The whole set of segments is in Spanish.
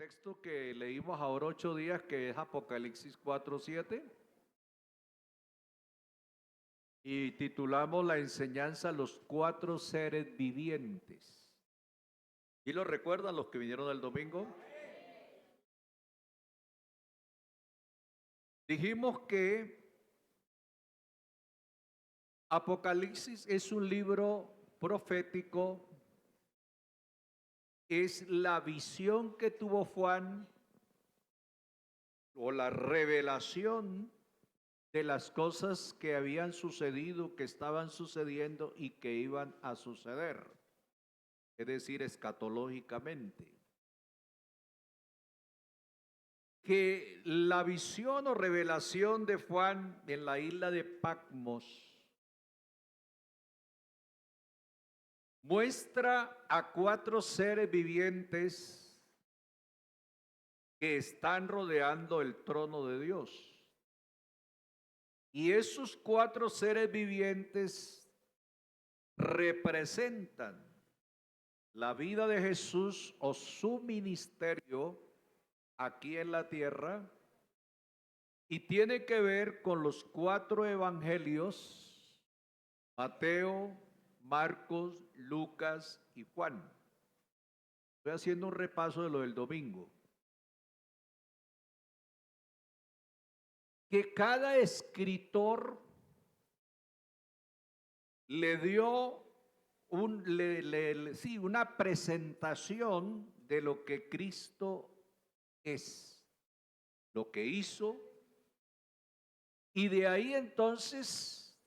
texto que leímos ahora 8 días, que es Apocalipsis 4:7, y titulamos la enseñanza Los cuatro seres vivientes. ¿Y lo recuerdan los que vinieron el domingo? Dijimos que Apocalipsis es un libro profético, es la visión que tuvo Juan o la revelación de las cosas que habían sucedido, que estaban sucediendo y que iban a suceder, es decir, escatológicamente. Que la visión o revelación de Juan en la isla de Patmos muestra a cuatro seres vivientes que están rodeando el trono de Dios. Y esos cuatro seres vivientes representan la vida de Jesús o su ministerio aquí en la tierra, y tiene que ver con los cuatro evangelios: Mateo, Marcos, Lucas y Juan. Estoy haciendo un repaso de lo del domingo. Que cada escritor le dio una presentación de lo que Cristo es, lo que hizo, y de ahí entonces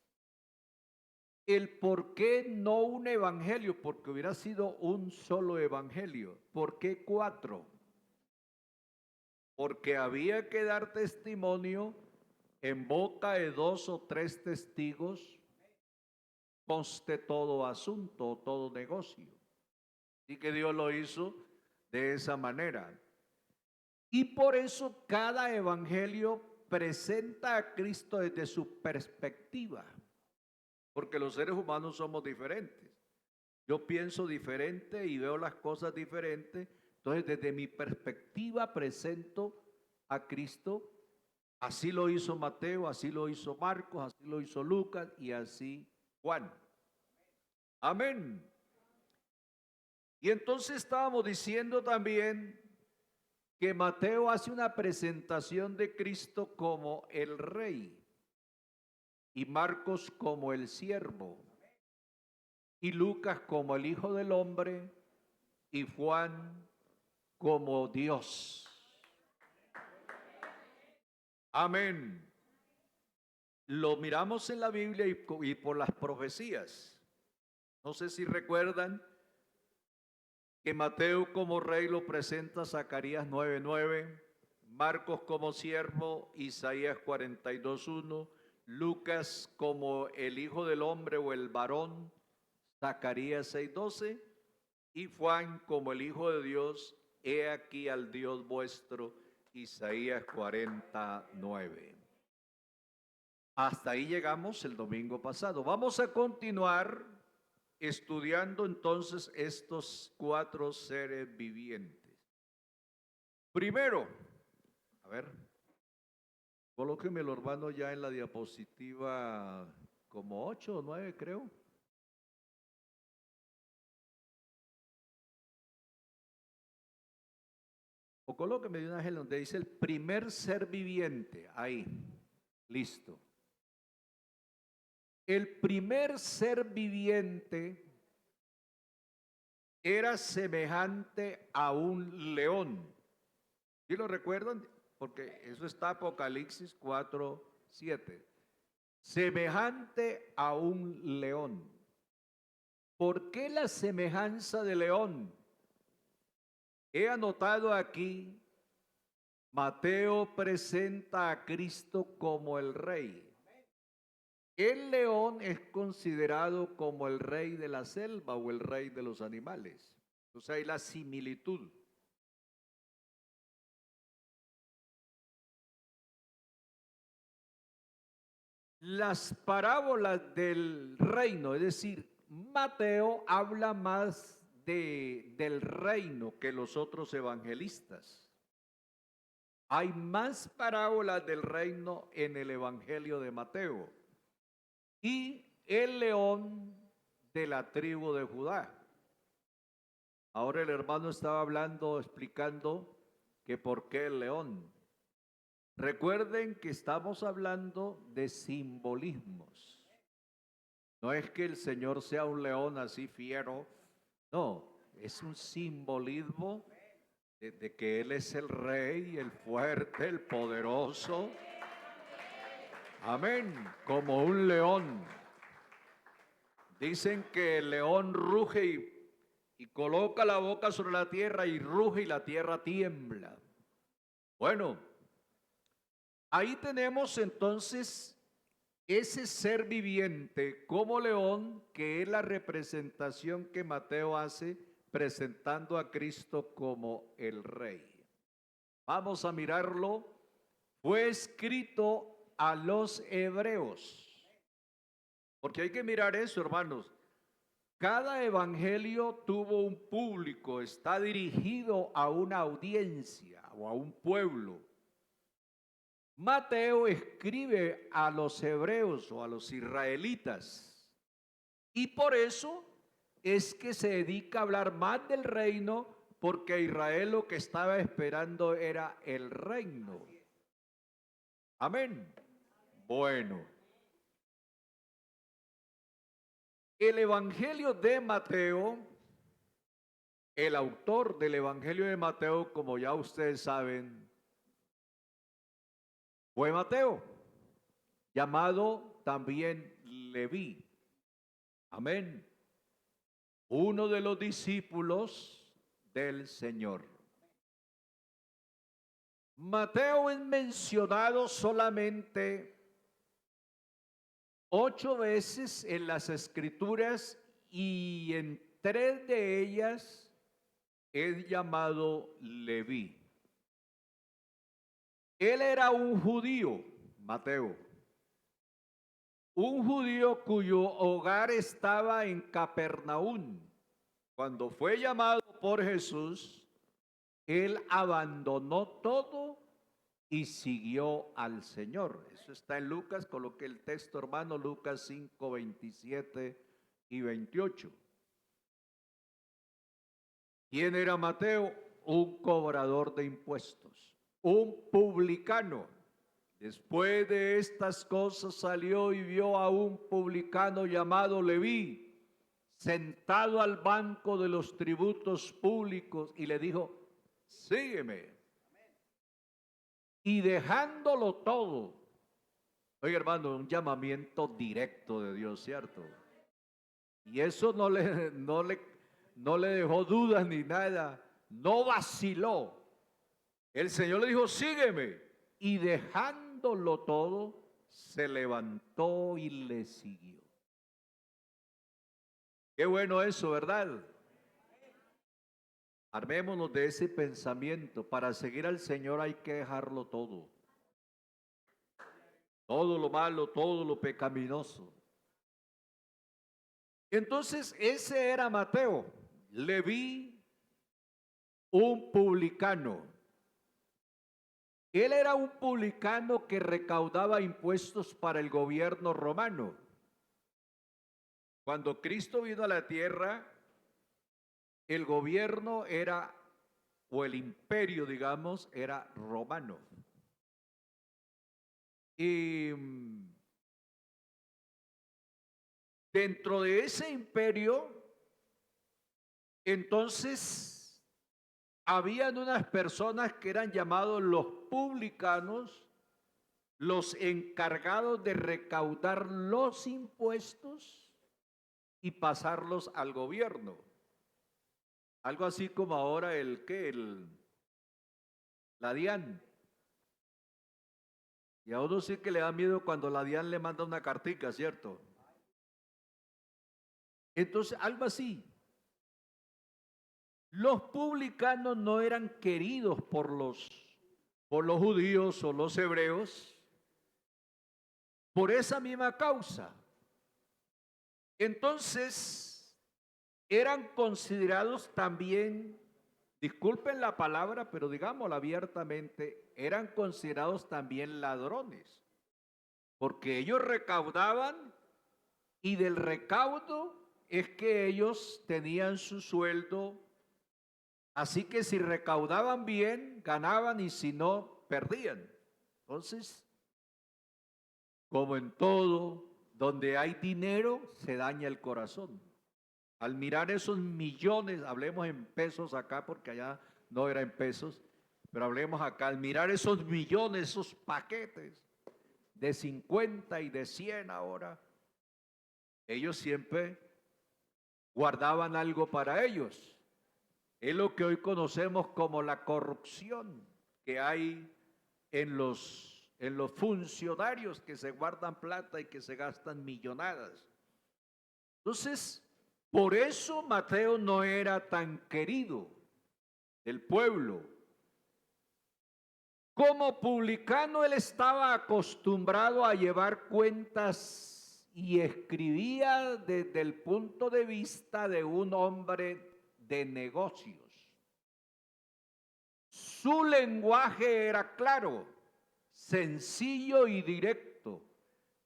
el por qué no un evangelio, porque hubiera sido un solo evangelio. ¿Por qué cuatro? Porque había que dar testimonio en boca de 2 o 3 testigos, conste todo asunto, todo negocio. Y que Dios lo hizo de esa manera. Y por eso cada evangelio presenta a Cristo desde su perspectiva, porque los seres humanos somos diferentes. Yo pienso diferente y veo las cosas diferentes. Entonces, desde mi perspectiva presento a Cristo. Así lo hizo Mateo, así lo hizo Marcos, así lo hizo Lucas y así Juan. Amén. Y entonces estábamos diciendo también que Mateo hace una presentación de Cristo como el Rey, y Marcos como el siervo, y Lucas como el Hijo del Hombre, y Juan como Dios. Amén. Lo miramos en la Biblia y por las profecías. No sé si recuerdan que Mateo como rey lo presenta Zacarías 9:9, Marcos como siervo, Isaías 42:1, Lucas como el Hijo del Hombre o el varón, Zacarías 6:12, y Juan como el Hijo de Dios, he aquí al Dios vuestro, Isaías 49. Hasta ahí llegamos el domingo pasado. Vamos a continuar estudiando entonces estos cuatro seres vivientes. Primero, a ver, colóquemelo, hermano, ya en la diapositiva como 8 o 9, creo. O colóqueme de una vez donde dice el primer ser viviente. Ahí, listo. El primer ser viviente era semejante a un león. ¿Sí lo recuerdan? Porque eso está Apocalipsis 4:7. Semejante a un león. ¿Por qué la semejanza de león? He anotado aquí, Mateo presenta a Cristo como el Rey. El león es considerado como el rey de la selva o el rey de los animales. Entonces hay la similitud. Las parábolas del reino, es decir, Mateo habla más del reino que los otros evangelistas. Hay más parábolas del reino en el Evangelio de Mateo. Y el león de la tribu de Judá. Ahora el hermano estaba hablando, explicando que por qué el león. Recuerden que estamos hablando de simbolismos. No es que el Señor sea un león así fiero, no, es un simbolismo de que Él es el rey, el fuerte, el poderoso. Amén, como un león. Dicen que el león ruge y coloca la boca sobre la tierra y ruge y la tierra tiembla. Bueno, ahí tenemos entonces ese ser viviente como león, que es la representación que Mateo hace presentando a Cristo como el rey. Vamos a mirarlo. Fue escrito a los hebreos. Porque hay que mirar eso, hermanos. Cada evangelio tuvo un público, está dirigido a una audiencia o a un pueblo. Mateo escribe a los hebreos o a los israelitas, y por eso es que se dedica a hablar más del reino, porque Israel lo que estaba esperando era el reino. Amén. Bueno, el evangelio de Mateo, el autor del evangelio de Mateo, como ya ustedes saben, fue Mateo, llamado también Leví. Amén. Uno de los discípulos del Señor. Mateo es mencionado solamente 8 veces en las Escrituras, y en 3 de ellas es llamado Leví. Él era un judío, Mateo, un judío cuyo hogar estaba en Capernaum. Cuando fue llamado por Jesús, él abandonó todo y siguió al Señor. Eso está en Lucas, coloqué el texto, hermano, Lucas 5, 27 y 28. ¿Quién era Mateo? Un cobrador de impuestos, un publicano. Después de estas cosas salió y vio a un publicano llamado Leví sentado al banco de los tributos públicos, y le dijo: sígueme. Y dejándolo todo. Oye, hermano, un llamamiento directo de Dios, ¿cierto? Y eso no le dejó dudas ni nada, no vaciló. El Señor le dijo: sígueme. Y dejándolo todo, se levantó y le siguió. Qué bueno eso, ¿verdad? Armémonos de ese pensamiento. Para seguir al Señor hay que dejarlo todo. Todo lo malo, todo lo pecaminoso. Entonces, ese era Mateo. Leví, un publicano. Él era un publicano que recaudaba impuestos para el gobierno romano. Cuando Cristo vino a la tierra, el gobierno era, o el imperio, digamos, era romano. Y dentro de ese imperio, entonces, habían unas personas que eran llamados los publicanos, los encargados de recaudar los impuestos y pasarlos al gobierno. Algo así como ahora la DIAN. Y a uno sí que le da miedo cuando la DIAN le manda una cartica, ¿cierto? Entonces, algo así. Los publicanos no eran queridos por los judíos o los hebreos por esa misma causa. Entonces, eran considerados también disculpen la palabra, pero digámoslo abiertamente, eran considerados también ladrones, porque ellos recaudaban y del recaudo es que ellos tenían su sueldo, así que si recaudaban bien, ganaban y si no, perdían. Entonces, como en todo, donde hay dinero, se daña el corazón. Al mirar esos millones, hablemos en pesos acá, porque allá no era en pesos, pero hablemos acá, al mirar esos millones, esos paquetes de 50 y de 100 ahora, ellos siempre guardaban algo para ellos. Es lo que hoy conocemos como la corrupción que hay en los funcionarios que se guardan plata y que se gastan millonadas. Entonces, por eso Mateo no era tan querido del pueblo. Como publicano él estaba acostumbrado a llevar cuentas y escribía desde el punto de vista de un hombre de negocios. Su lenguaje era claro, sencillo y directo.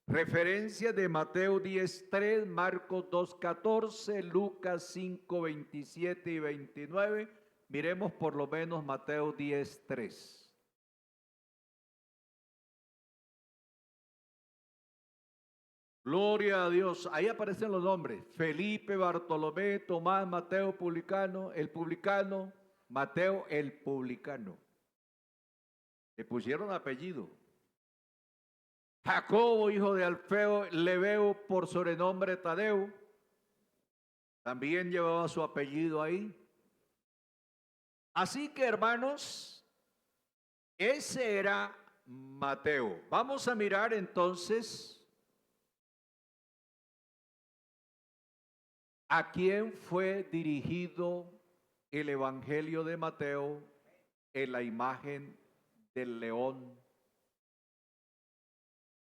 Referencia de Mateo 10:3, Marcos 2:14, Lucas 5:27 y 29. Miremos por lo menos Mateo 10:3. Gloria a Dios. Ahí aparecen los nombres: Felipe, Bartolomé, Tomás, Mateo, publicano, el publicano, Mateo, el publicano. Le pusieron apellido. Jacobo, hijo de Alfeo, Lebeo, por sobrenombre Tadeo, también llevaba su apellido ahí. Así que, hermanos, ese era Mateo. Vamos a mirar entonces a quién fue dirigido el Evangelio de Mateo en la imagen del león.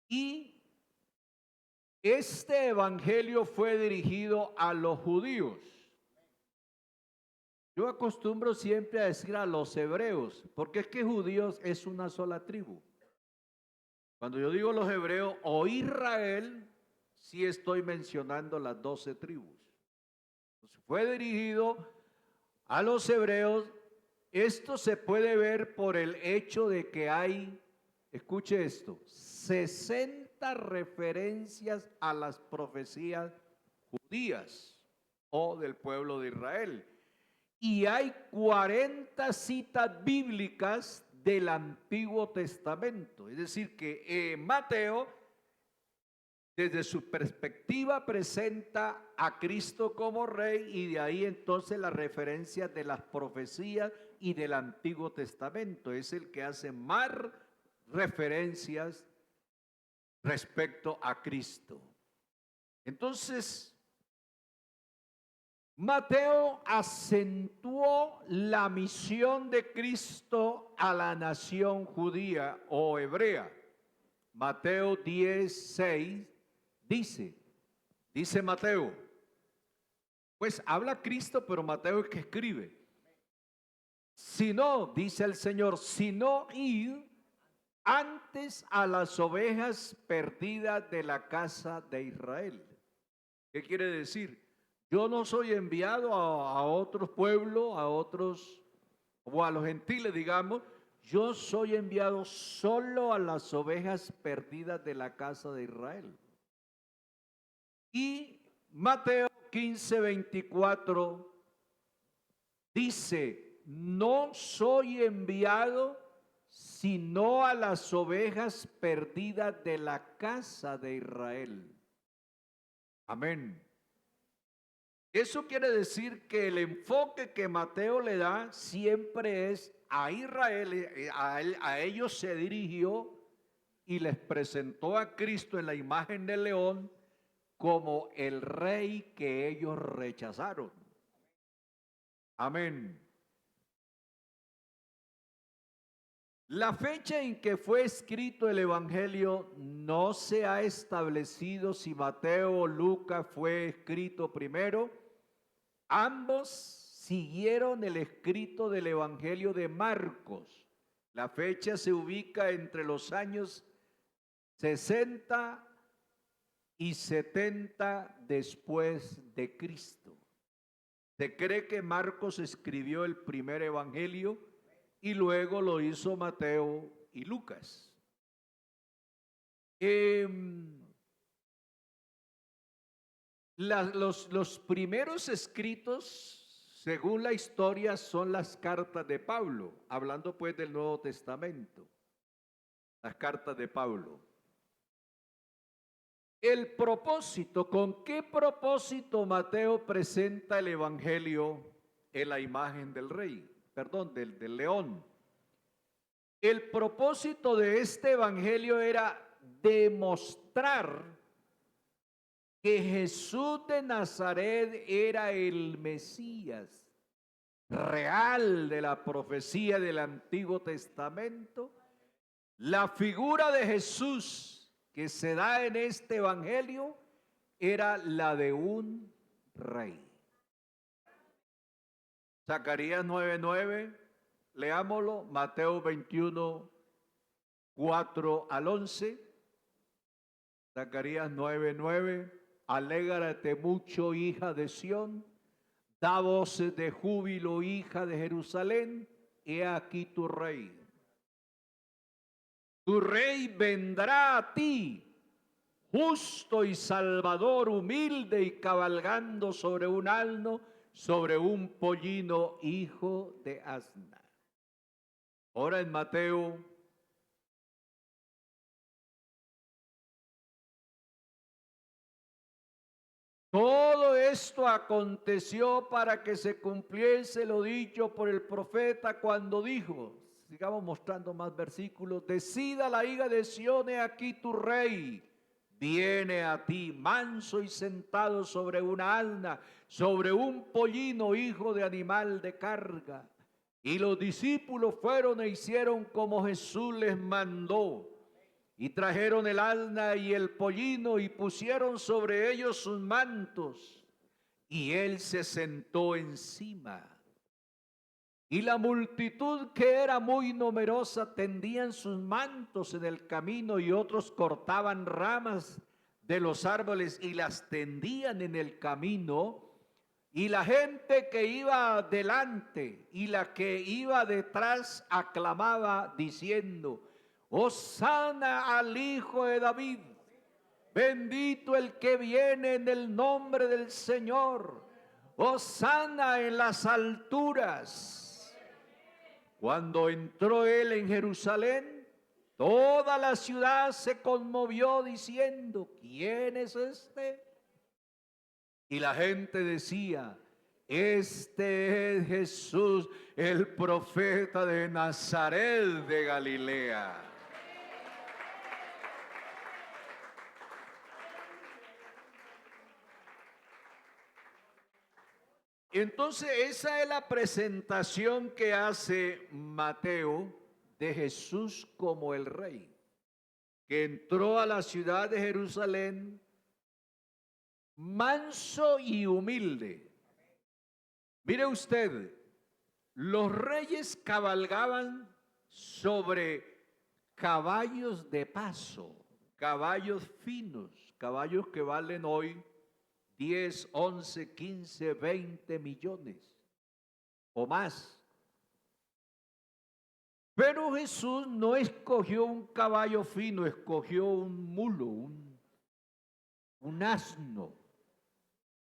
Y este evangelio fue dirigido a los judíos. Yo acostumbro siempre a decir a los hebreos, porque es que judíos es una sola tribu. Cuando yo digo los hebreos o Israel, sí estoy mencionando las 12 tribus. Entonces, fue dirigido a los hebreos. Esto se puede ver por el hecho de que hay, escuche esto, 60 referencias a las profecías judías o del pueblo de Israel. Y hay 40 citas bíblicas del Antiguo Testamento. Es decir, que Mateo, desde su perspectiva, presenta a Cristo como rey y de ahí entonces las referencias de las profecías y del Antiguo Testamento. Es el que hace más referencias respecto a Cristo. Entonces, Mateo acentuó la misión de Cristo a la nación judía o hebrea. Mateo 10:6 dice Mateo, pues habla Cristo, pero Mateo es que escribe. Si no, dice el Señor, si no id antes a las ovejas perdidas de la casa de Israel. ¿Qué quiere decir? Yo no soy enviado a otros pueblos, a otros, o a los gentiles, digamos. Yo soy enviado solo a las ovejas perdidas de la casa de Israel. Y Mateo 15:24 dice, no soy enviado sino a las ovejas perdidas de la casa de Israel. Amén. Eso quiere decir que el enfoque que Mateo le da siempre es a Israel, a ellos se dirigió y les presentó a Cristo en la imagen del león como el rey que ellos rechazaron. Amén. La fecha en que fue escrito el Evangelio no se ha establecido si Mateo o Lucas fue escrito primero. Ambos siguieron el escrito del Evangelio de Marcos. La fecha se ubica entre los años 60 y 70 después de Cristo. Se cree que Marcos escribió el primer evangelio y luego lo hizo Mateo y Lucas. Los primeros escritos, según la historia, son las cartas de Pablo, hablando pues del Nuevo Testamento, las cartas de Pablo. El propósito, ¿con qué propósito Mateo presenta el evangelio en la imagen del rey? Perdón, del león. El propósito de este evangelio era demostrar que Jesús de Nazaret era el Mesías real de la profecía del Antiguo Testamento. La figura de Jesús que se da en este evangelio era la de un rey. Zacarías 9:9, leámoslo, Mateo 21, 4 al 11. Zacarías 9:9, alégrate mucho, hija de Sión, da voces de júbilo, hija de Jerusalén, he aquí tu rey. Tu rey vendrá a ti, justo y salvador, humilde y cabalgando sobre un asno, sobre un pollino, hijo de asna. Ahora en Mateo todo esto aconteció para que se cumpliese lo dicho por el profeta cuando dijo, sigamos mostrando más versículos, decida la hija de Sión, he aquí tu rey viene a ti, manso y sentado sobre una asna, sobre un pollino, hijo de animal de carga. Y los discípulos fueron e hicieron como Jesús les mandó. Y trajeron el asna y el pollino y pusieron sobre ellos sus mantos. Y él se sentó encima. Y la multitud, que era muy numerosa, tendían sus mantos en el camino, y otros cortaban ramas de los árboles y las tendían en el camino. Y la gente que iba delante y la que iba detrás aclamaba diciendo, Hosana al Hijo de David, bendito el que viene en el nombre del Señor, Hosana en las alturas. Cuando entró él en Jerusalén, toda la ciudad se conmovió diciendo, ¿quién es este? Y la gente decía, este es Jesús, el profeta de Nazaret de Galilea. Entonces esa es la presentación que hace Mateo de Jesús como el rey, que entró a la ciudad de Jerusalén manso y humilde. Mire usted, los reyes cabalgaban sobre caballos de paso, caballos finos, caballos que valen hoy 10, 11, 15, 20 millones o más. Pero Jesús no escogió un caballo fino, escogió un mulo, un asno,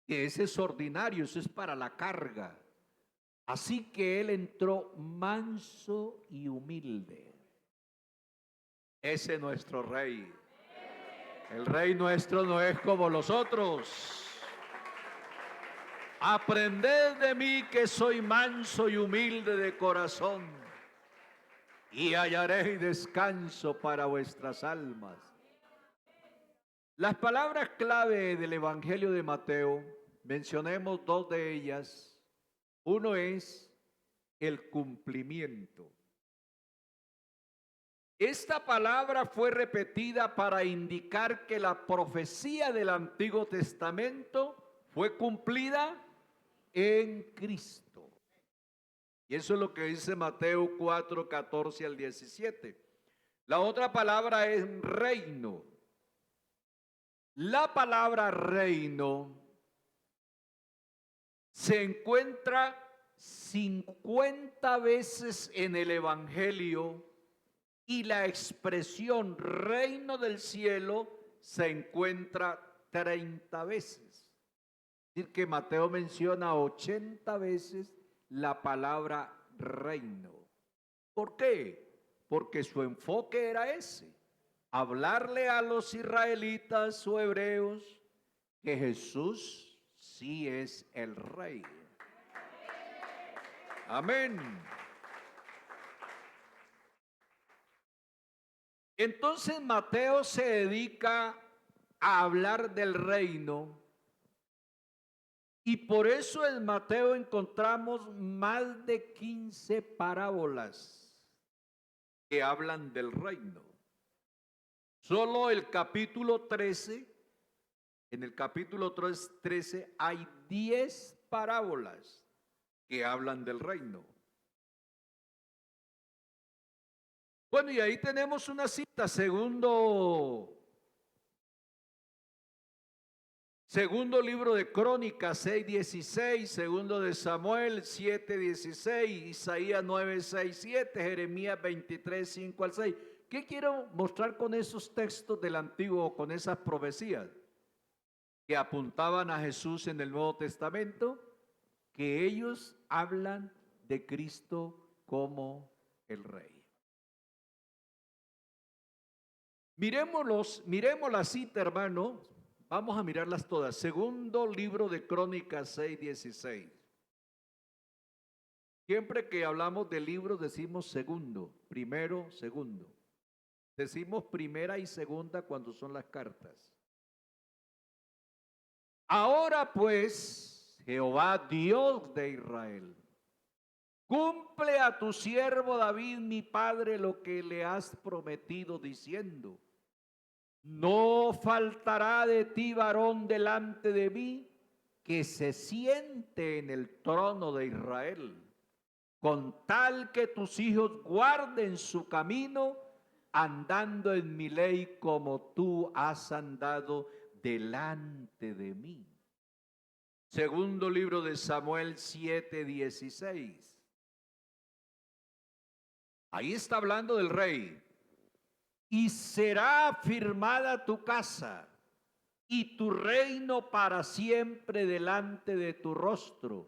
que ese es ordinario, eso es para la carga. Así que él entró manso y humilde. Ese es nuestro rey. El rey nuestro no es como los otros. Aprended de mí que soy manso y humilde de corazón, y hallaréis descanso para vuestras almas. Las palabras clave del Evangelio de Mateo, mencionemos dos de ellas. Uno es el cumplimiento. Esta palabra fue repetida para indicar que la profecía del Antiguo Testamento fue cumplida en Cristo. Y eso es lo que dice Mateo 4, 14 al 17. La otra palabra es reino. La palabra reino se encuentra 50 veces en el Evangelio y la expresión reino del cielo se encuentra 30 veces. Es decir, que Mateo menciona 80 veces la palabra reino. ¿Por qué? Porque su enfoque era ese, hablarle a los israelitas o hebreos que Jesús sí es el rey. Amén. Entonces Mateo se dedica a hablar del reino y por eso en Mateo encontramos más de 15 parábolas que hablan del reino. Solo el capítulo 13, en el capítulo 13 hay 10 parábolas que hablan del reino. Bueno, y ahí tenemos una cita, segundo libro de Crónicas 6:16, segundo de Samuel 7:16, Isaías 9:6-7, Jeremías 23:5-6. ¿Qué quiero mostrar con esos textos del Antiguo, con esas profecías que apuntaban a Jesús en el Nuevo Testamento? Que ellos hablan de Cristo como el Rey. Miremos la cita, hermano. Vamos a mirarlas todas. Segundo libro de Crónicas 6:16. Siempre que hablamos de libros decimos segundo, primero, segundo. Decimos primera y segunda cuando son las cartas. Ahora pues, Jehová Dios de Israel, cumple a tu siervo David, mi padre, lo que le has prometido diciendo: no faltará de ti varón delante de mí que se siente en el trono de Israel, con tal que tus hijos guarden su camino, andando en mi ley como tú has andado delante de mí. Segundo libro de Samuel 7:16. Ahí está hablando del rey. Y será afirmada tu casa y tu reino para siempre delante de tu rostro,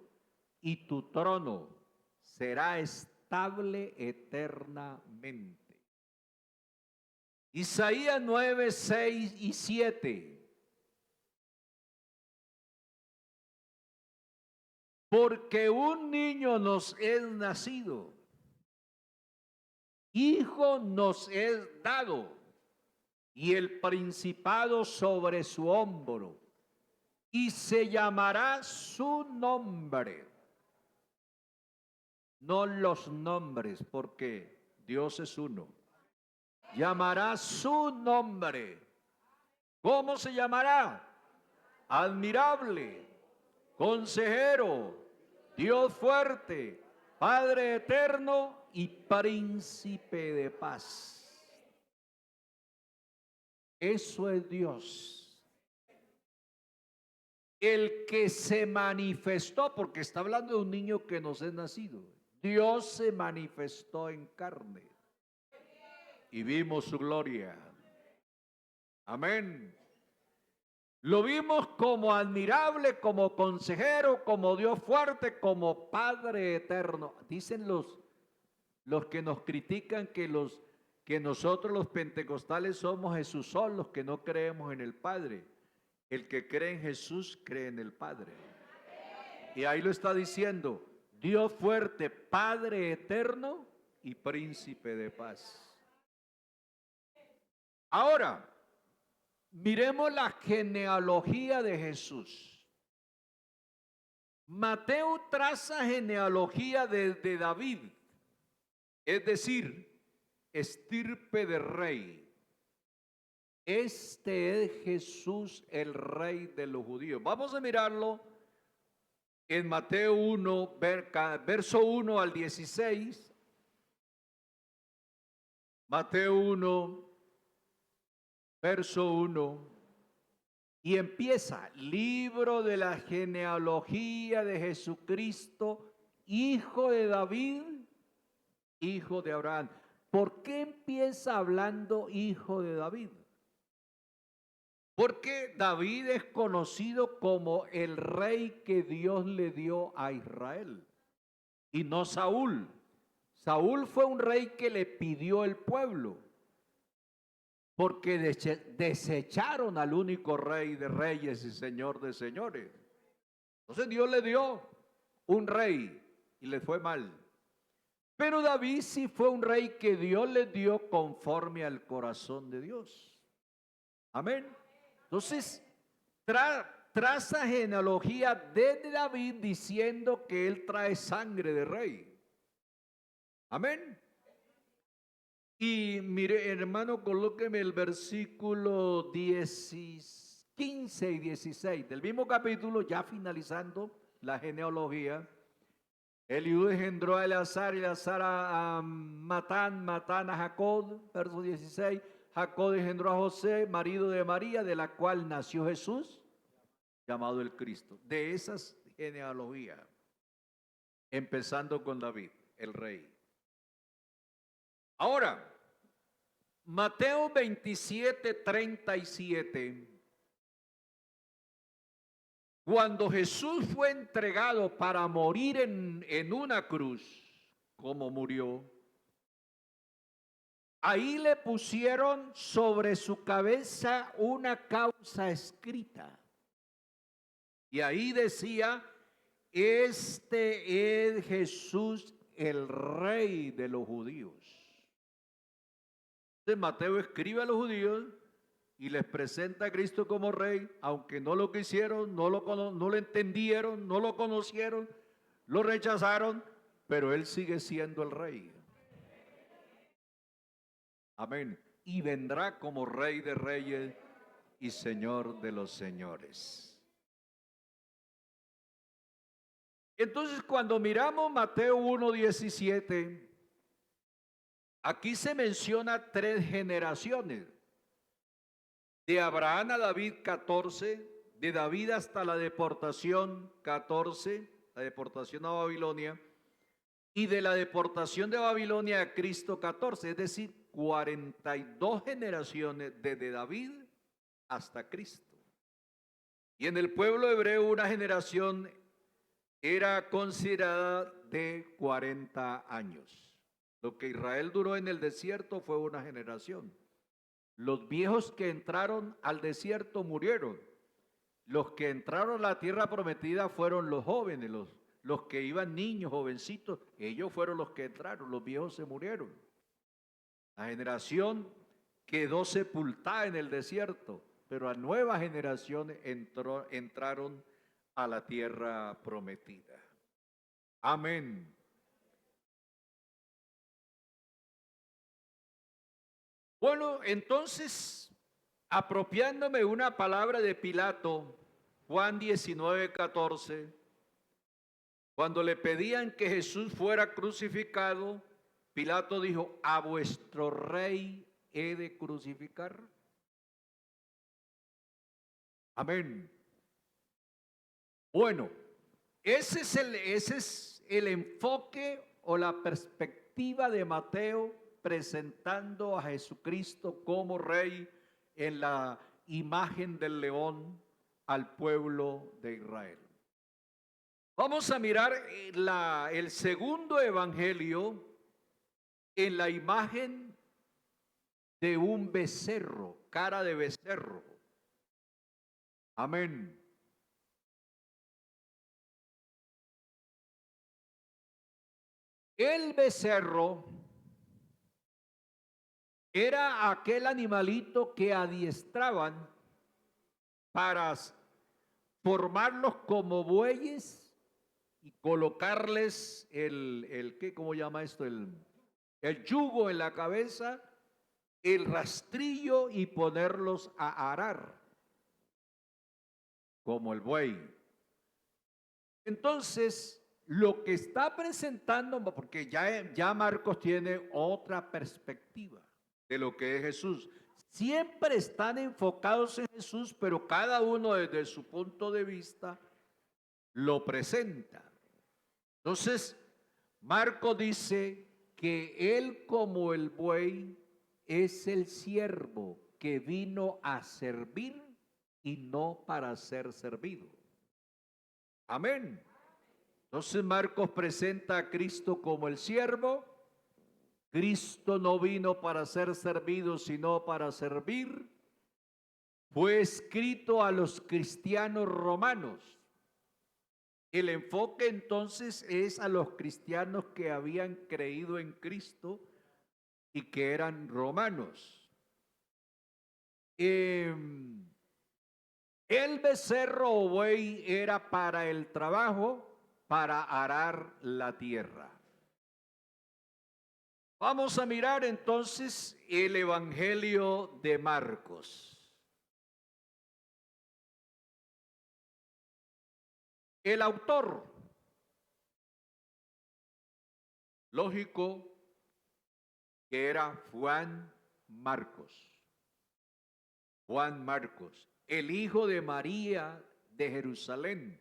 y tu trono será estable eternamente. Isaías 9:6-7. Porque un niño nos es nacido, hijo nos es dado, y el principado sobre su hombro, y se llamará su nombre. No los nombres, porque Dios es uno. Llamará su nombre. ¿Cómo se llamará? Admirable, consejero, Dios fuerte, Padre eterno y príncipe de paz. Eso es Dios. El que se manifestó, porque está hablando de un niño que nos es nacido. Dios se manifestó en carne y vimos su gloria. Amén. Lo vimos como admirable, como consejero, como Dios fuerte, como Padre eterno. Dicen los que nos critican que nosotros los pentecostales somos Jesús solos, los que no creemos en el Padre. El que cree en Jesús cree en el Padre. Y ahí lo está diciendo, Dios fuerte, Padre eterno y príncipe de paz. Ahora, miremos la genealogía de Jesús. Mateo traza genealogía desde David, es decir, estirpe de rey. Este es Jesús, el rey de los judíos. Vamos a mirarlo en Mateo 1, verso 1 al 16. Mateo 1, verso 1. Y empieza, libro de la genealogía de Jesucristo, hijo de David, hijo de Abraham. ¿Por qué empieza hablando hijo de David? Porque David es conocido como el rey que Dios le dio a Israel y no Saúl. Saúl fue un rey que le pidió el pueblo, porque desecharon al único rey de reyes y señor de señores. Entonces Dios le dio un rey y le fue mal. Pero David sí fue un rey que Dios le dio conforme al corazón de Dios. Amén. Entonces, traza genealogía de David diciendo que él trae sangre de rey. Amén. Y mire, hermano, colóqueme el versículo 15 y 16 del mismo capítulo, ya finalizando la genealogía. Eliud engendró a Eleazar, Eleazar a Matán, Matán a Jacob, verso 16. Jacob engendró a José, marido de María, de la cual nació Jesús, llamado el Cristo. De esas genealogías, empezando con David, el rey. Ahora, Mateo 27, 37. Cuando Jesús fue entregado para morir en una cruz, como murió, ahí le pusieron sobre su cabeza una causa escrita. Y ahí decía, este es Jesús, el rey de los judíos. Entonces Mateo escribe a los judíos y les presenta a Cristo como rey, aunque no lo quisieron, no lo entendieron, no lo conocieron, lo rechazaron, pero él sigue siendo el rey. Amén. Y vendrá como rey de reyes y señor de los señores. Entonces, cuando miramos Mateo 1:17, aquí se menciona 3 generaciones. De Abraham a David 14, de David hasta la deportación 14, la deportación a Babilonia, y de la deportación de Babilonia a Cristo 14, es decir, 42 generaciones desde David hasta Cristo. Y en el pueblo hebreo una generación era considerada de 40 años. Lo que Israel duró en el desierto fue una generación. Los viejos que entraron al desierto murieron. Los que entraron a la tierra prometida fueron los jóvenes, los que iban niños, jovencitos. Ellos fueron los que entraron, los viejos se murieron. La generación quedó sepultada en el desierto, pero a nueva generación entraron a la tierra prometida. Amén. Bueno, entonces, apropiándome una palabra de Pilato, Juan 19:14, cuando le pedían que Jesús fuera crucificado, Pilato dijo, ¿a vuestro rey he de crucificar? Amén. Bueno, ese es el enfoque o la perspectiva de Mateo presentando a Jesucristo como rey en la imagen del león al pueblo de Israel. Vamos a mirar el segundo evangelio en la imagen de un becerro, cara de becerro. Amén. El becerro era aquel animalito que adiestraban para formarlos como bueyes y colocarles ¿qué? ¿Cómo llama esto? El yugo en la cabeza, el rastrillo y ponerlos a arar como el buey. Entonces, lo que está presentando, porque ya Marcos tiene otra perspectiva de lo que es Jesús. Siempre están enfocados en Jesús, pero cada uno desde su punto de vista lo presenta. Entonces, Marcos dice que él como el buey es el siervo que vino a servir y no para ser servido. Amén. Entonces Marcos presenta a Cristo como el siervo. Cristo no vino para ser servido, sino para servir. Fue escrito a los cristianos romanos. El enfoque entonces es a los cristianos que habían creído en Cristo y que eran romanos. El becerro o buey era para el trabajo, para arar la tierra. Vamos a mirar entonces el Evangelio de Marcos. El autor, lógico que era Juan Marcos. Juan Marcos, el hijo de María de Jerusalén.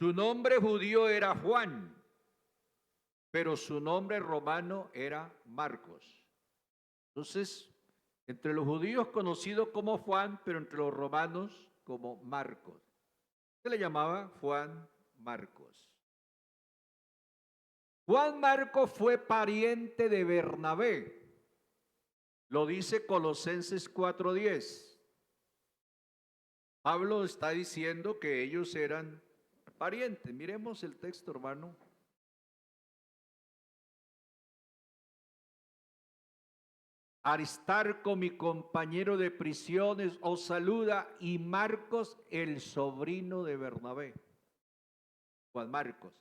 Su nombre judío era Juan, pero su nombre romano era Marcos. Entonces, entre los judíos conocido como Juan, pero entre los romanos como Marcos. Se le llamaba Juan Marcos. Juan Marcos fue pariente de Bernabé. Lo dice Colosenses 4:10. Pablo está diciendo que ellos eran parientes. Miremos el texto, hermano. Aristarco, mi compañero de prisiones, os saluda, y Marcos, el sobrino de Bernabé. Juan Marcos,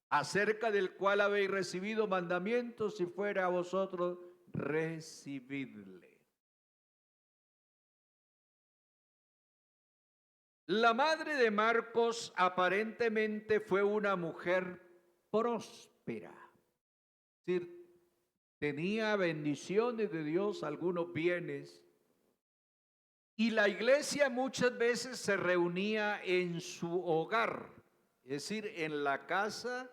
acerca del cual habéis recibido mandamientos, si fuera a vosotros, recibidle. La madre de Marcos aparentemente fue una mujer próspera, es decir, tenía bendiciones de Dios, algunos bienes, y la iglesia muchas veces se reunía en su hogar, es decir, en la casa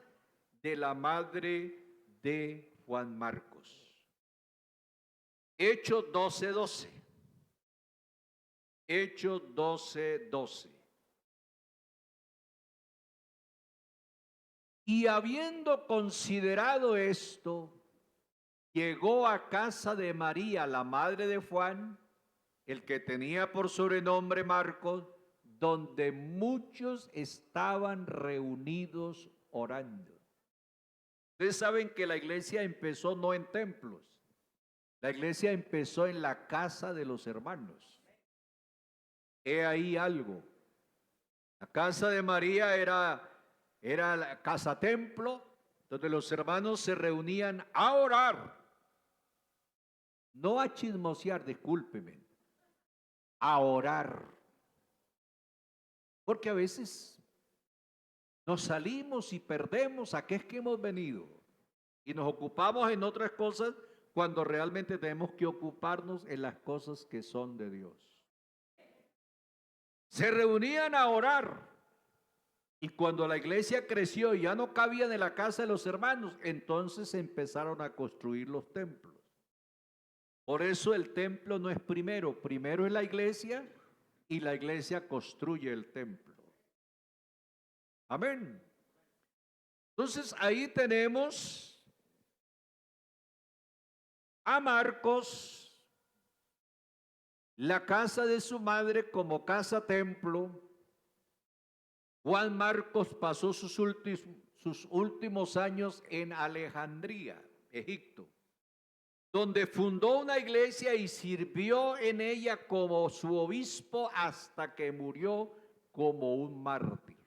de la madre de Juan Marcos. Hechos 12:12. Hechos 12:12. Y habiendo considerado esto, llegó a casa de María, la madre de Juan, el que tenía por sobrenombre Marcos, donde muchos estaban reunidos orando. Ustedes saben que la iglesia empezó no en templos, la iglesia empezó en la casa de los hermanos. He ahí algo. La casa de María era la casa templo, donde los hermanos se reunían a orar. No a chismosear, discúlpeme, a orar. Porque a veces nos salimos y perdemos a qué es que hemos venido. Y nos ocupamos en otras cosas cuando realmente tenemos que ocuparnos en las cosas que son de Dios. Se reunían a orar. Y cuando la iglesia creció y ya no cabían en la casa de los hermanos, entonces empezaron a construir los templos. Por eso el templo no es primero, primero es la iglesia y la iglesia construye el templo. Amén. Entonces ahí tenemos a Marcos, la casa de su madre como casa templo. Juan Marcos pasó sus últimos años en Alejandría, Egipto, donde fundó una iglesia y sirvió en ella como su obispo hasta que murió como un mártir.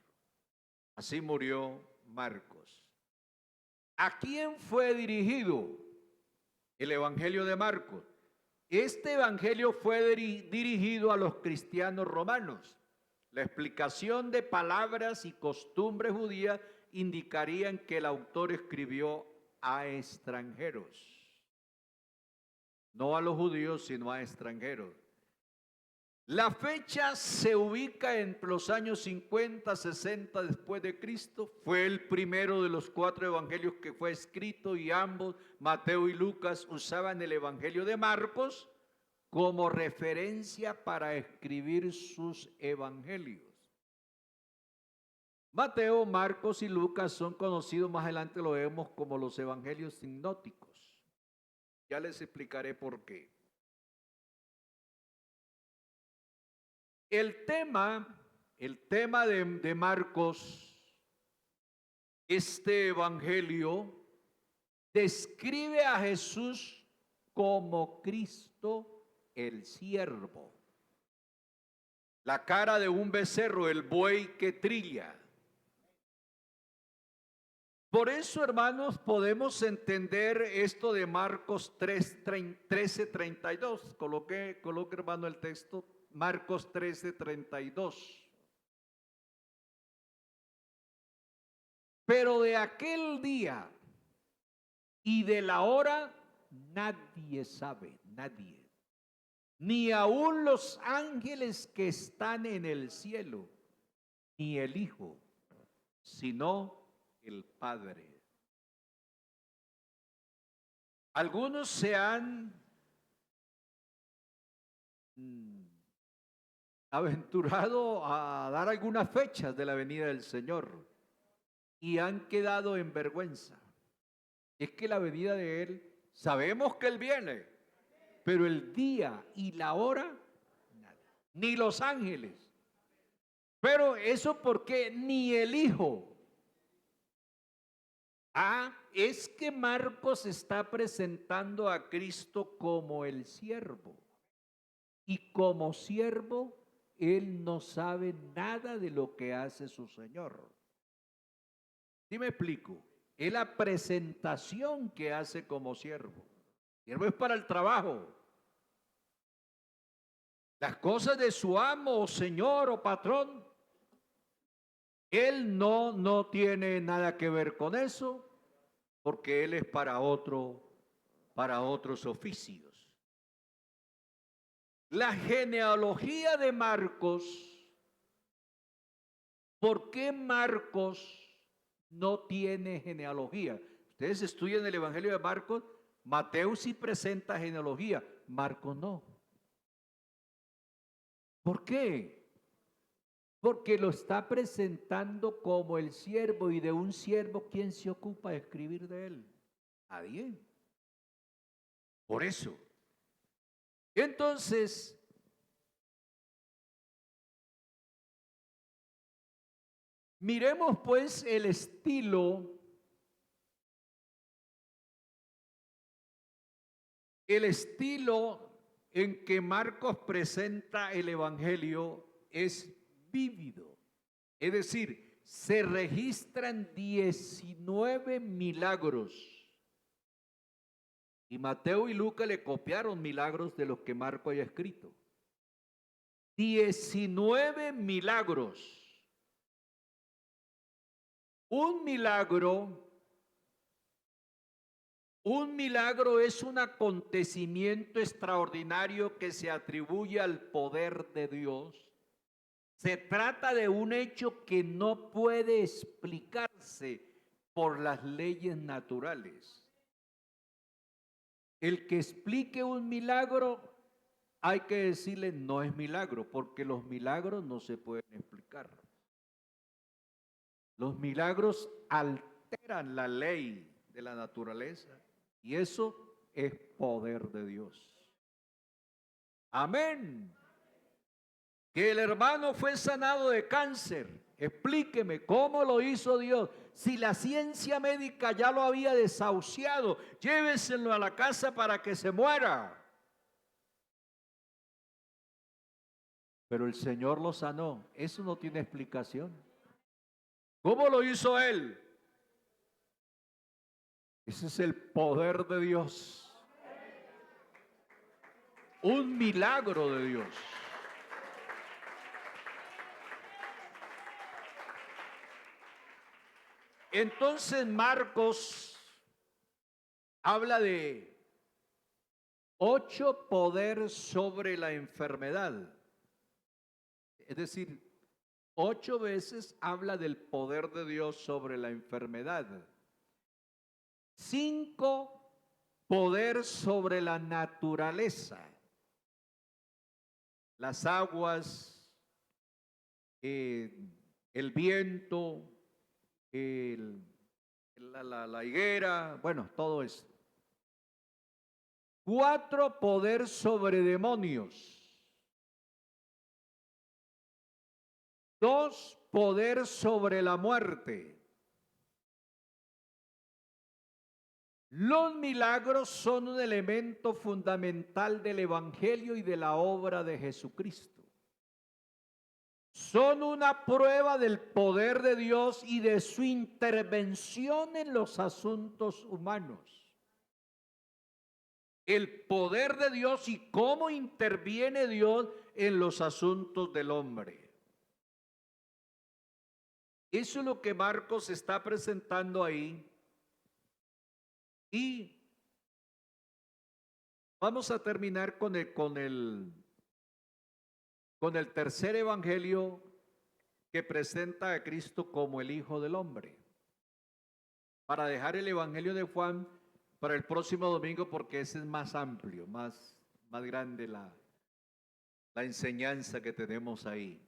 Así murió Marcos. ¿A quién fue dirigido el Evangelio de Marcos? Este Evangelio fue dirigido a los cristianos romanos. La explicación de palabras y costumbres judías indicarían que el autor escribió a extranjeros, no a los judíos, sino a extranjeros. La fecha se ubica entre los años 50, 60 después de Cristo. Fue el primero de los 4 evangelios que fue escrito y ambos, Mateo y Lucas, usaban el evangelio de Marcos como referencia para escribir sus evangelios. Mateo, Marcos y Lucas son conocidos, más adelante lo vemos, como los evangelios sinópticos. Ya les explicaré por qué. El tema de Marcos, este evangelio, describe a Jesús como Cristo el siervo. La cara de un becerro, el buey que trilla. Por eso, hermanos, podemos entender esto de Marcos 13:32. Coloque, hermano, el texto. Marcos 13:32. Pero de aquel día y de la hora nadie sabe, nadie. Ni aun los ángeles que están en el cielo, ni el Hijo, sino el Padre. Algunos se han aventurado a dar algunas fechas de la venida del Señor y han quedado en vergüenza. Es que la venida de Él, sabemos que Él viene, pero el día y la hora, nada. Ni los ángeles. Pero eso porque ni el Hijo. Es que Marcos está presentando a Cristo como el siervo. Y como siervo, Él no sabe nada de lo que hace su Señor. ¿Sí me explico? Es la presentación que hace como siervo. Siervo es para el trabajo. Las cosas de su amo o señor o patrón, Él no tiene nada que ver con eso, porque Él es para otros oficios. La genealogía de Marcos, ¿por qué Marcos no tiene genealogía? Ustedes estudian el Evangelio de Marcos, Mateo sí presenta genealogía, Marcos no. ¿Por qué? Porque lo está presentando como el siervo, y de un siervo, ¿quién se ocupa de escribir de él? Nadie. Por eso. Entonces, miremos pues el estilo en que Marcos presenta el Evangelio es vívido. Es decir, se registran 19 milagros. Y Mateo y Lucas le copiaron milagros de los que Marcos haya escrito. 19 milagros. Un milagro es un acontecimiento extraordinario que se atribuye al poder de Dios. Se trata de un hecho que no puede explicarse por las leyes naturales. El que explique un milagro, hay que decirle no es milagro, porque los milagros no se pueden explicar. Los milagros alteran la ley de la naturaleza y eso es poder de Dios. Amén. Que el hermano fue sanado de cáncer. Explíqueme cómo lo hizo Dios. Si la ciencia médica ya lo había desahuciado, lléveselo a la casa para que se muera. Pero el Señor lo sanó. Eso no tiene explicación. ¿Cómo lo hizo Él? Ese es el poder de Dios. Un milagro de Dios. Entonces Marcos habla de 8 poder sobre la enfermedad. Es decir, 8 veces habla del poder de Dios sobre la enfermedad. 5 poder sobre la naturaleza. Las aguas, el viento, la higuera, bueno, todo esto. 4 poder sobre demonios. 2 poder sobre la muerte. Los milagros son un elemento fundamental del Evangelio y de la obra de Jesucristo. Son una prueba del poder de Dios y de su intervención en los asuntos humanos. El poder de Dios y cómo interviene Dios en los asuntos del hombre. Eso es lo que Marcos está presentando ahí. Y vamos a terminar con el tercer evangelio que presenta a Cristo como el Hijo del Hombre. Para dejar el evangelio de Juan para el próximo domingo, porque ese es más amplio, más grande la enseñanza que tenemos ahí.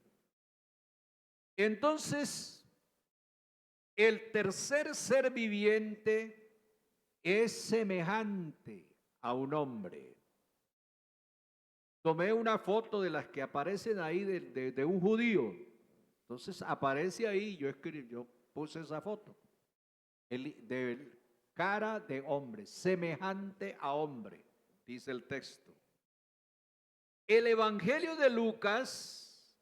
Entonces, el tercer ser viviente es semejante a un hombre. Tomé una foto de las que aparecen ahí de un judío. Entonces aparece ahí, yo puse esa foto. De cara de hombre, semejante a hombre, dice el texto. El Evangelio de Lucas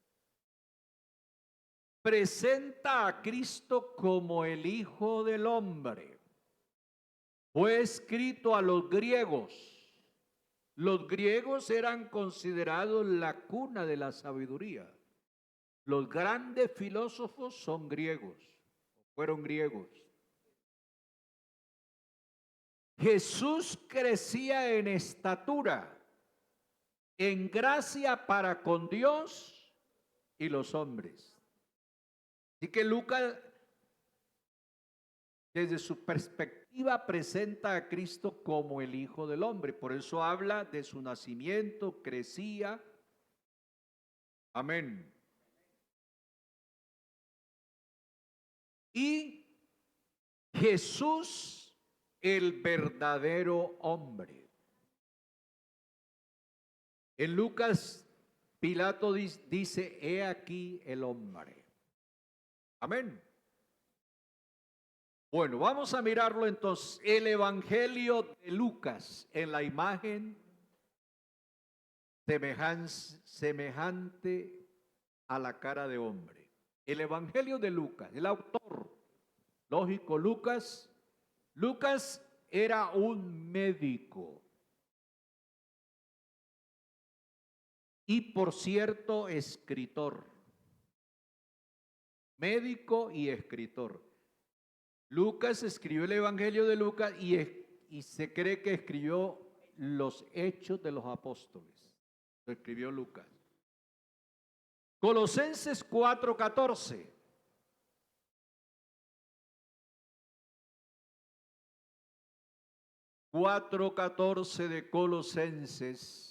presenta a Cristo como el Hijo del Hombre. Fue escrito a los griegos. Los griegos eran considerados la cuna de la sabiduría. Los grandes filósofos son griegos, fueron griegos. Jesús crecía en estatura, en gracia para con Dios y los hombres. Así que Lucas, desde su perspectiva, presenta a Cristo como el Hijo del Hombre. Por eso habla de su nacimiento, crecía. Amén. Y Jesús, el verdadero hombre. En Lucas, Pilato dice, he aquí el hombre. Amén. Bueno, vamos a mirarlo entonces. El Evangelio de Lucas en la imagen semejante a la cara de hombre. El Evangelio de Lucas, el autor, lógico, Lucas era un médico. Y por cierto, escritor. Médico y escritor. Lucas escribió el Evangelio de Lucas y se cree que escribió los Hechos de los Apóstoles. Lo escribió Lucas. Colosenses 4:14. De Colosenses.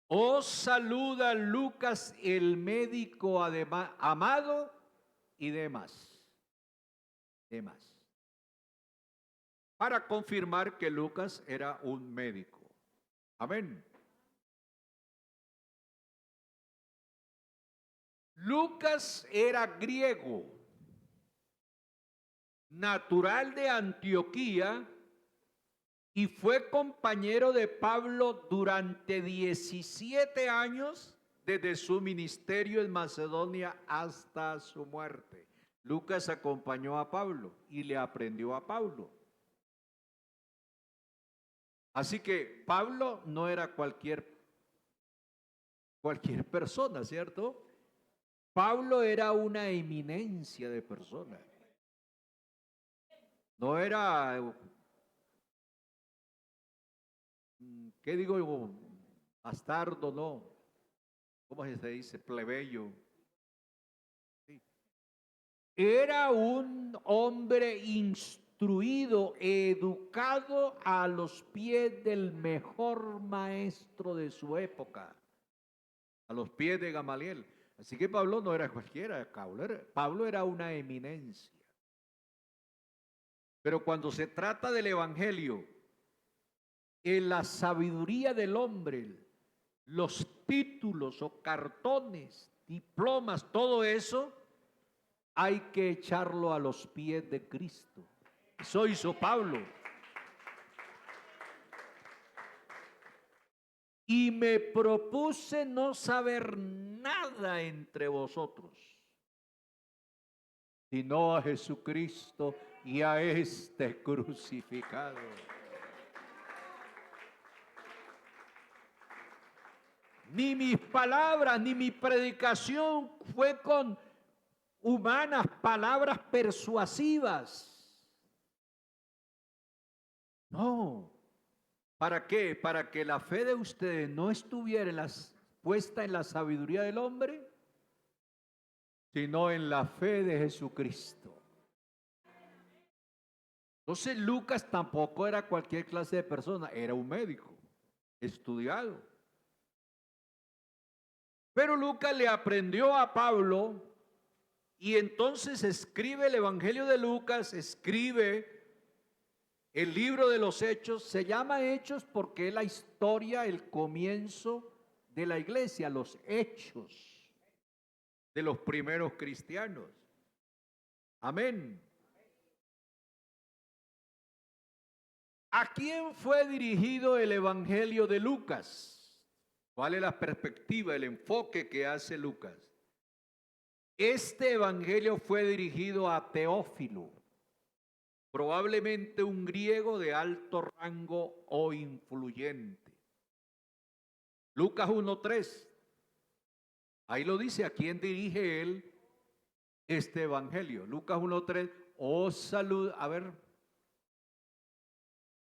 Os saluda Lucas, el médico amado, y demás. Para confirmar que Lucas era un médico. Amén. Lucas era griego, natural de Antioquía, y fue compañero de Pablo durante 17 años desde su ministerio en Macedonia hasta su muerte. Lucas acompañó a Pablo y le aprendió a Pablo. Así que Pablo no era cualquier persona, ¿cierto? Pablo era una eminencia de persona. No era, ¿qué digo yo? Bastardo, no. ¿Cómo se dice? Plebeyo. Sí. Era un hombre instruido, educado a los pies del mejor maestro de su época, a los pies de Gamaliel. Así que Pablo no era cualquiera, Pablo era una eminencia. Pero cuando se trata del Evangelio, en la sabiduría del hombre, los títulos o cartones, diplomas, todo eso, hay que echarlo a los pies de Cristo. Eso hizo Pablo. Y me propuse no saber nada entre vosotros, sino a Jesucristo y a este crucificado. Ni mis palabras, ni mi predicación fue con humanas palabras persuasivas. No. ¿Para qué? Para que la fe de ustedes no estuviera puesta en la sabiduría del hombre, sino en la fe de Jesucristo. Entonces Lucas tampoco era cualquier clase de persona, era un médico, estudiado. Pero Lucas le aprendió a Pablo y entonces escribe el Evangelio de Lucas, escribe el libro de los Hechos. Se llama Hechos porque es la historia, el comienzo de la iglesia, los hechos de los primeros cristianos. Amén. ¿A quién fue dirigido el Evangelio de Lucas? ¿Cuál es la perspectiva, el enfoque que hace Lucas? Este Evangelio fue dirigido a Teófilo, probablemente un griego de alto rango o influyente. Lucas 1:3. Ahí lo dice, ¿a quién dirige él este evangelio? Lucas 1:3. Os saluda, a ver.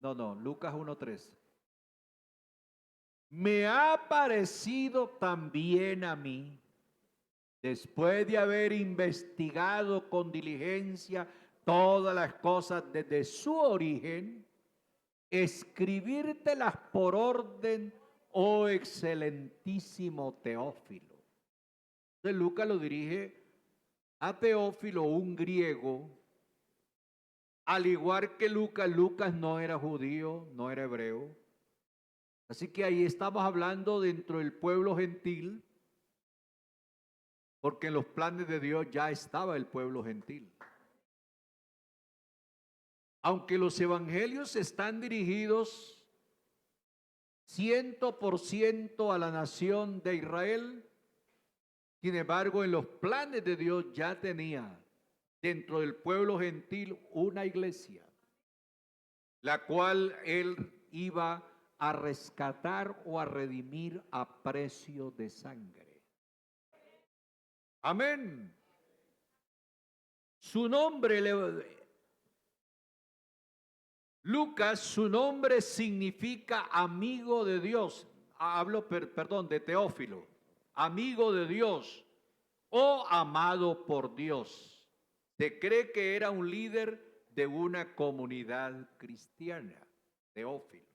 No, Lucas 1:3. Me ha parecido también a mí, después de haber investigado con diligencia todas las cosas desde su origen, escribírtelas por orden, oh excelentísimo Teófilo. Entonces Lucas lo dirige a Teófilo, un griego. Al igual que Lucas no era judío, no era hebreo. Así que ahí estamos hablando dentro del pueblo gentil, porque en los planes de Dios ya estaba el pueblo gentil. Aunque los evangelios están dirigidos 100% a la nación de Israel, sin embargo, en los planes de Dios ya tenía dentro del pueblo gentil una iglesia, la cual él iba a rescatar o a redimir a precio de sangre. Amén. Su nombre, Lucas, su nombre significa amigo de Dios. Hablo, perdón, de Teófilo. Amigo de Dios o amado por Dios. Se cree que era un líder de una comunidad cristiana, Teófilo.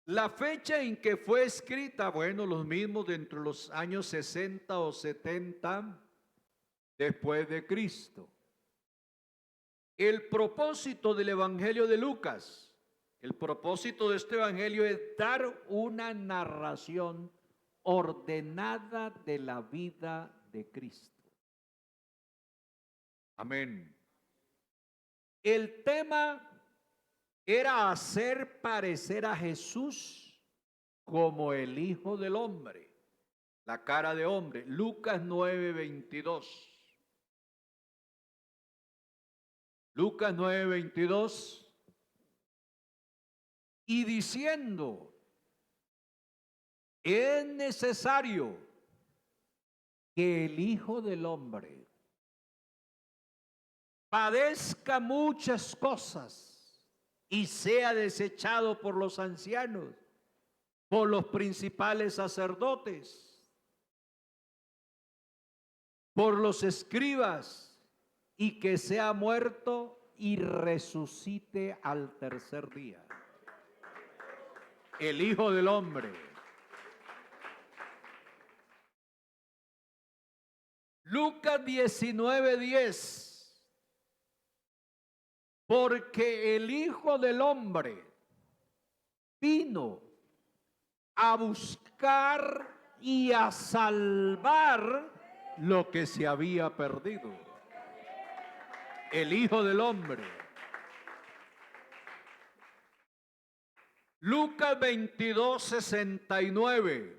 La fecha en que fue escrita, bueno, los mismos dentro de los años 60 o 70 después de Cristo. El propósito del Evangelio de Lucas, el propósito de este Evangelio es dar una narración ordenada de la vida de Cristo. Amén. El tema era hacer parecer a Jesús como el Hijo del Hombre, la cara de hombre. Lucas 9:22. Lucas 9:22. Y diciendo, es necesario que el Hijo del Hombre padezca muchas cosas y sea desechado por los ancianos, por los principales sacerdotes, por los escribas, y que sea muerto y resucite al tercer día. El Hijo del Hombre. Lucas 19:10. Porque el Hijo del Hombre vino a buscar y a salvar lo que se había perdido. El Hijo del Hombre. Lucas 22:69.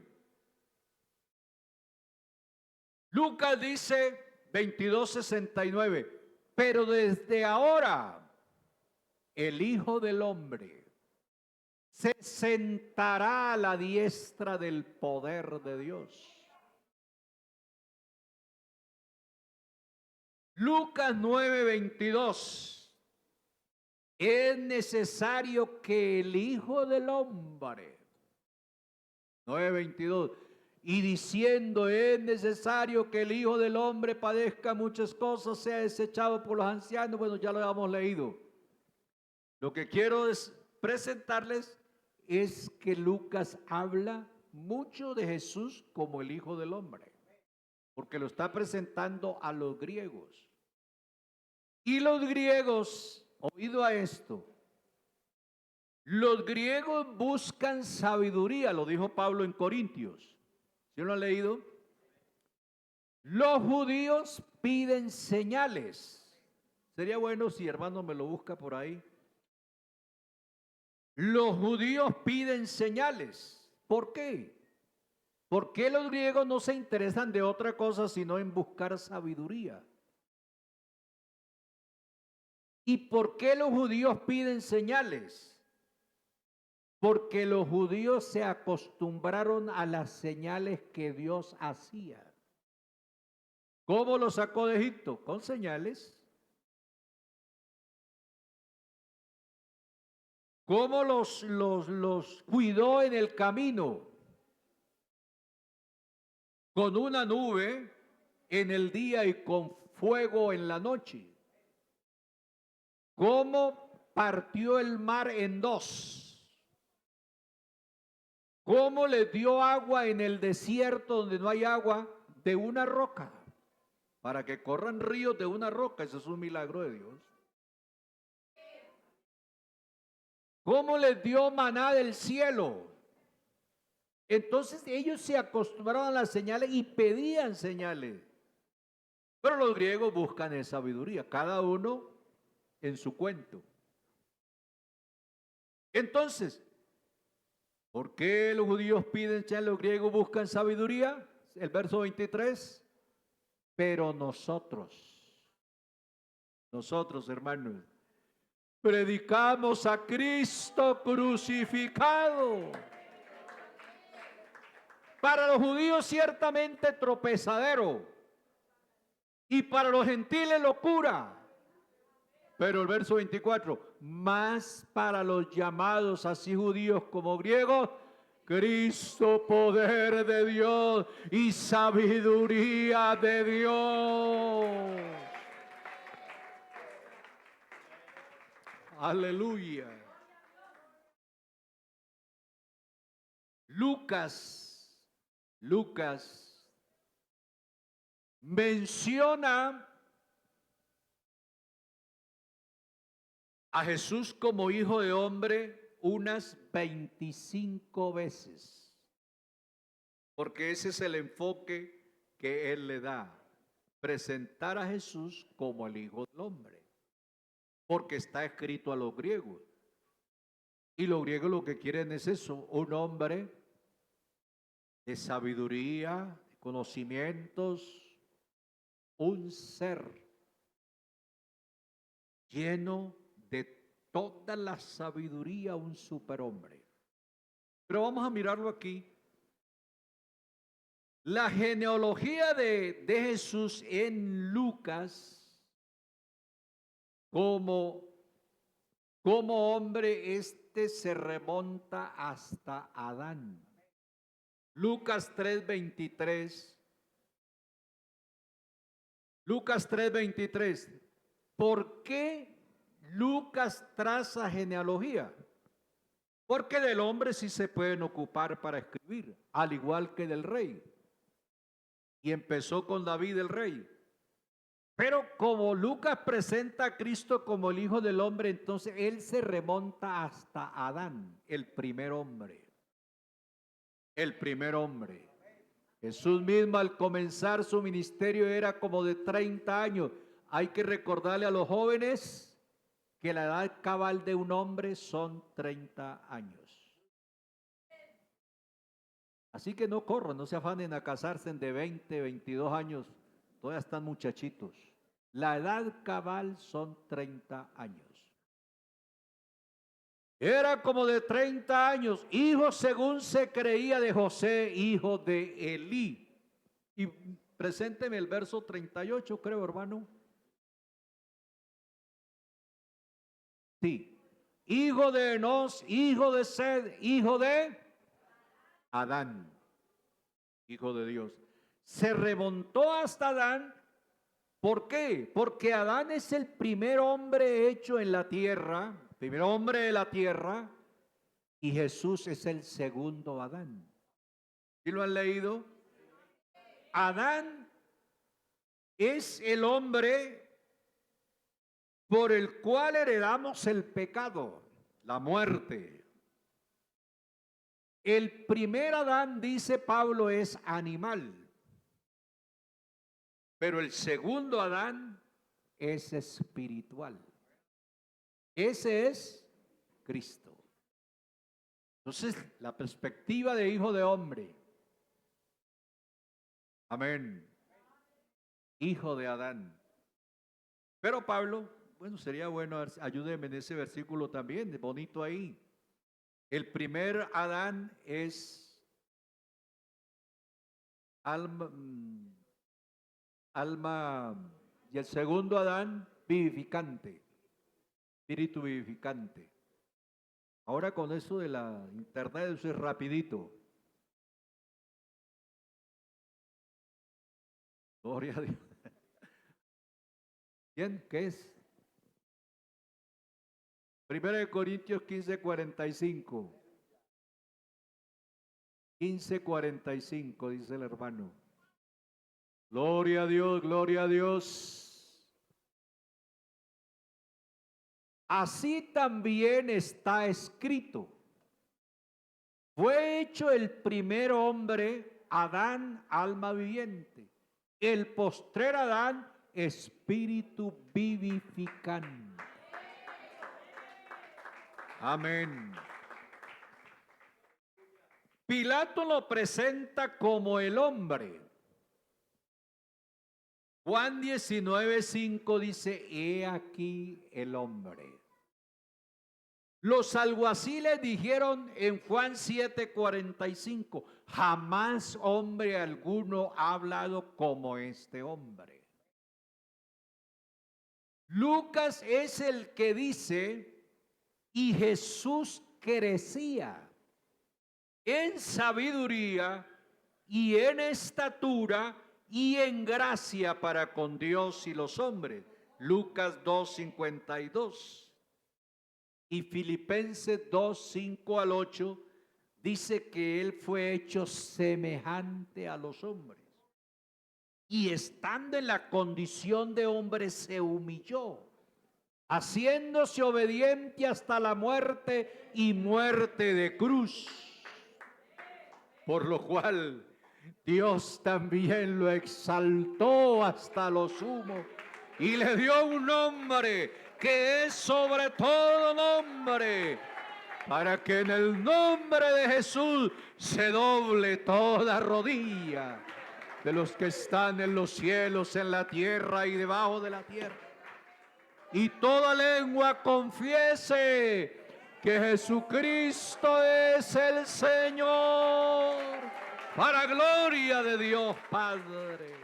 Lucas dice 22:69. Pero desde ahora el Hijo del Hombre se sentará a la diestra del poder de Dios. Lucas 9:22. Es necesario que el Hijo del Hombre, 9:22, y diciendo, es necesario que el Hijo del Hombre padezca muchas cosas, sea desechado por los ancianos. Bueno, ya lo hemos leído. Lo que quiero es presentarles es que Lucas habla mucho de Jesús como el Hijo del Hombre, porque lo está presentando a los griegos. Y los griegos, oído a esto, los griegos buscan sabiduría, lo dijo Pablo en Corintios. ¿Sí lo han leído? Los judíos piden señales. Sería bueno si hermano me lo busca por ahí. Los judíos piden señales. ¿Por qué? ¿Por qué los griegos no se interesan de otra cosa sino en buscar sabiduría? ¿Y por qué los judíos piden señales? Porque los judíos se acostumbraron a las señales que Dios hacía. ¿Cómo los sacó de Egipto? Con señales. ¿Cómo los cuidó en el camino? Con una nube en el día y con fuego en la noche. ¿Cómo partió el mar en dos? ¿Cómo le dio agua en el desierto donde no hay agua? De una roca. Para que corran ríos de una roca. Eso es un milagro de Dios. ¿Cómo les dio maná del cielo? Entonces ellos se acostumbraron a las señales y pedían señales. Pero los griegos buscan esa sabiduría, cada uno en su cuento. Entonces, ¿por qué los judíos piden señales, los griegos buscan sabiduría? El verso 23. Pero nosotros, hermanos, predicamos a Cristo crucificado. Para los judíos ciertamente tropezadero y para los gentiles locura. Pero el verso 24, más para los llamados así judíos como griegos, Cristo poder de Dios y sabiduría de Dios. Aleluya. Lucas menciona a Jesús como hijo de hombre unas 25 veces, porque ese es el enfoque que él le da, presentar a Jesús como el hijo del hombre, porque está escrito a los griegos, y los griegos lo que quieren es eso, un hombre de sabiduría, de conocimientos, un ser lleno de toda la sabiduría, un superhombre. Pero vamos a mirarlo aquí La genealogía de Jesús en Lucas, como hombre, se remonta hasta Adán. Lucas 3:23. Lucas 3:23. ¿Por qué Lucas traza genealogía? Porque del hombre sí se pueden ocupar para escribir, al igual que del rey. Y empezó con David el rey. Pero como Lucas presenta a Cristo como el Hijo del Hombre, entonces él se remonta hasta Adán, el primer hombre. El primer hombre. Jesús mismo al comenzar su ministerio era como de 30 años. Hay que recordarle a los jóvenes que la edad cabal de un hombre son 30 años. Así que no corran, no se afanen a casarse de 20, 22 años. Todavía están muchachitos. La edad cabal son 30 años. Era como de 30 años, hijo según se creía de José, hijo de Elí. Y presénteme el verso 38, creo, hermano. Sí. Hijo de Enos, hijo de Sed, hijo de Adán, hijo de Dios. Se remontó hasta Adán. ¿Por qué? Porque Adán es el primer hombre hecho en la tierra, primer hombre de la tierra, y Jesús es el segundo Adán. ¿Sí lo han leído? Adán es el hombre por el cual heredamos el pecado, la muerte. El primer Adán, dice Pablo, es animal. Pero el segundo Adán es espiritual. Ese es Cristo. Entonces, la perspectiva de hijo de hombre. Amén. Hijo de Adán. Pero Pablo, bueno, sería bueno, ayúdeme en ese versículo también, bonito ahí. El primer Adán es alma, y el segundo Adán, vivificante, espíritu vivificante. Ahora con eso de la internet, eso es rapidito. Gloria a Dios. ¿Bien? ¿Qué es? 1 Corintios 15:45. 15:45 dice el hermano. Gloria a Dios, gloria a Dios. Así también está escrito. Fue hecho el primer hombre, Adán, alma viviente. El postrer Adán, espíritu vivificante. Amén. Pilato lo presenta como el hombre. Juan 19:5 dice, he aquí el hombre. Los alguaciles dijeron en Juan 7:45, jamás hombre alguno ha hablado como este hombre. Lucas es el que dice, y Jesús crecía en sabiduría y en estatura y en gracia para con Dios y los hombres. Lucas 2:52. Y Filipenses 2:5-8 dice que él fue hecho semejante a los hombres. Y estando en la condición de hombre se humilló, haciéndose obediente hasta la muerte y muerte de cruz. Por lo cual Dios también lo exaltó hasta lo sumo y le dio un nombre que es sobre todo nombre, para que en el nombre de Jesús se doble toda rodilla de los que están en los cielos, en la tierra y debajo de la tierra, y toda lengua confiese que Jesucristo es el Señor, para gloria de Dios Padre.